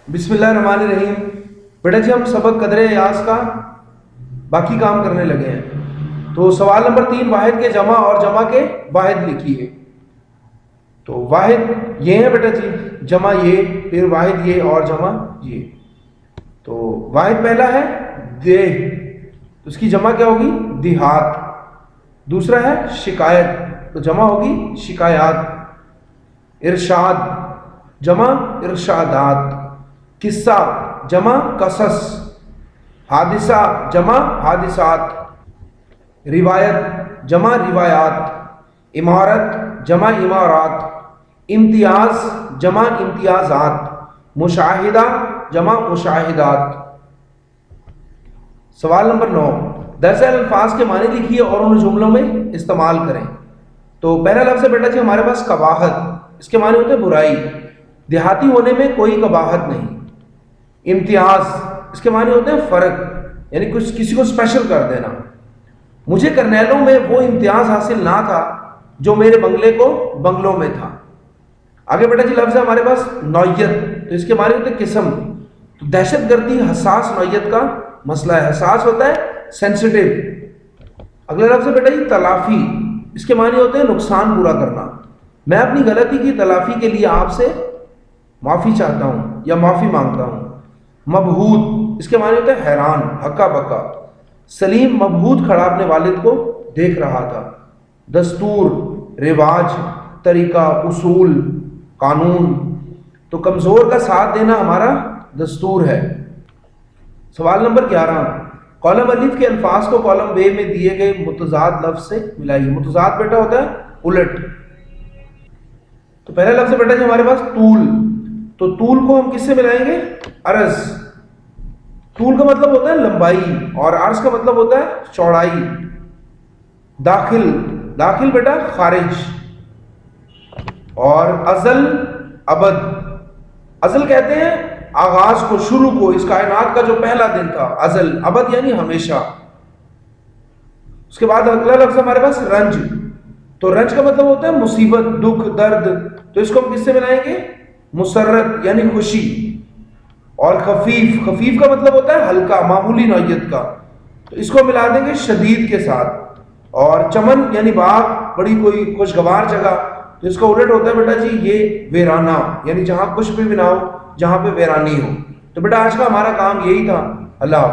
بسم اللہ الرحمن الرحیم۔ بیٹا جی ہم سبق قدر یاس کا باقی کام کرنے لگے ہیں۔ تو سوال نمبر 3 واحد کے جمع اور جمع کے واحد لکھیے۔ تو واحد یہ ہے بیٹا جی، جمع یہ، پھر واحد یہ اور جمع یہ۔ تو واحد پہلا ہے دیہ، تو اس کی جمع کیا ہوگی؟ دیہات۔ دوسرا ہے شکایت، تو جمع ہوگی شکایات۔ ارشاد جمع ارشادات۔ قصہ جمع قصص۔ حادثہ جمع حادثات۔ روایت جمع روایات۔ عمارت جمع عمارات۔ امتیاز جمع امتیازات۔ مشاہدہ جمع مشاہدات۔ سوال نمبر 9 درج الفاظ کے معنی لکھیے اور ان جملوں میں استعمال کریں۔ تو پہلا لفظ ہے بیٹا جی ہمارے پاس قباحت، اس کے معنی ہوتے ہیں برائی، دیہاتی ہونے میں کوئی قباحت نہیں۔ امتیاز اس کے معنی ہوتے ہیں فرق، یعنی کسی کو اسپیشل کر دینا۔ مجھے کرنیلوں میں وہ امتیاز حاصل نہ تھا جو میرے بنگلے کو بنگلوں میں تھا۔ آگے بیٹا جی لفظ ہے ہمارے پاس نوعیت، تو اس کے معنی ہوتے ہیں قسم۔ تو دہشت گردی حساس نوعیت کا مسئلہ ہے، حساس ہوتا ہے سینسیٹیو۔ اگلا لفظ ہے بیٹا جی تلافی، اس کے معنی ہوتے ہیں نقصان پورا کرنا۔ میں اپنی غلطی کی تلافی کے لیے آپ سے معافی چاہتا ہوں یا معافی مانگتا ہوں۔ مبہوت اس کے معنی ہوتے ہیں حیران، ہکا بکا۔ سلیم مبہوت کھڑا اپنے والد کو دیکھ رہا تھا۔ دستور رواج، طریقہ، اصول، قانون۔ تو کمزور کا ساتھ دینا ہمارا دستور ہے۔ سوال نمبر 11 کالم الف کے الفاظ کو کالم بے میں دیے گئے متضاد لفظ سے ملائیے۔ متضاد بیٹا ہوتا ہے الٹ۔ تو پہلا لفظ بیٹا جی ہمارے پاس طول، تو طول کو ہم کس سے ملائیں گے؟ عرض۔ طول کا مطلب ہوتا ہے لمبائی اور عرض کا مطلب ہوتا ہے چوڑائی۔ داخل، داخل بیٹا خارج۔ اور ازل ابد، ازل کہتے ہیں آغاز کو، شروع کو، اس کائنات کا جو پہلا دن تھا ازل، ابد یعنی ہمیشہ۔ اس کے بعد اگلا لفظ ہمارے پاس رنج، تو رنج کا مطلب ہوتا ہے مصیبت، دکھ، درد، تو اس کو ہم کس سے ملائیں گے؟ مسرت یعنی خوشی۔ اور خفیف، خفیف کا مطلب ہوتا ہے ہلکا، معمولی نوعیت کا، تو اس کو ملا دیں گے شدید کے ساتھ۔ اور چمن یعنی باغ، بڑی کوئی خوشگوار جگہ، تو اس کا الٹ ہوتا ہے بیٹا جی یہ ویرانہ، یعنی جہاں کچھ بھی نہ ہو، جہاں پہ ویرانی ہو۔ تو بیٹا آج کا ہمارا کام یہی تھا۔ اللہ حافظ۔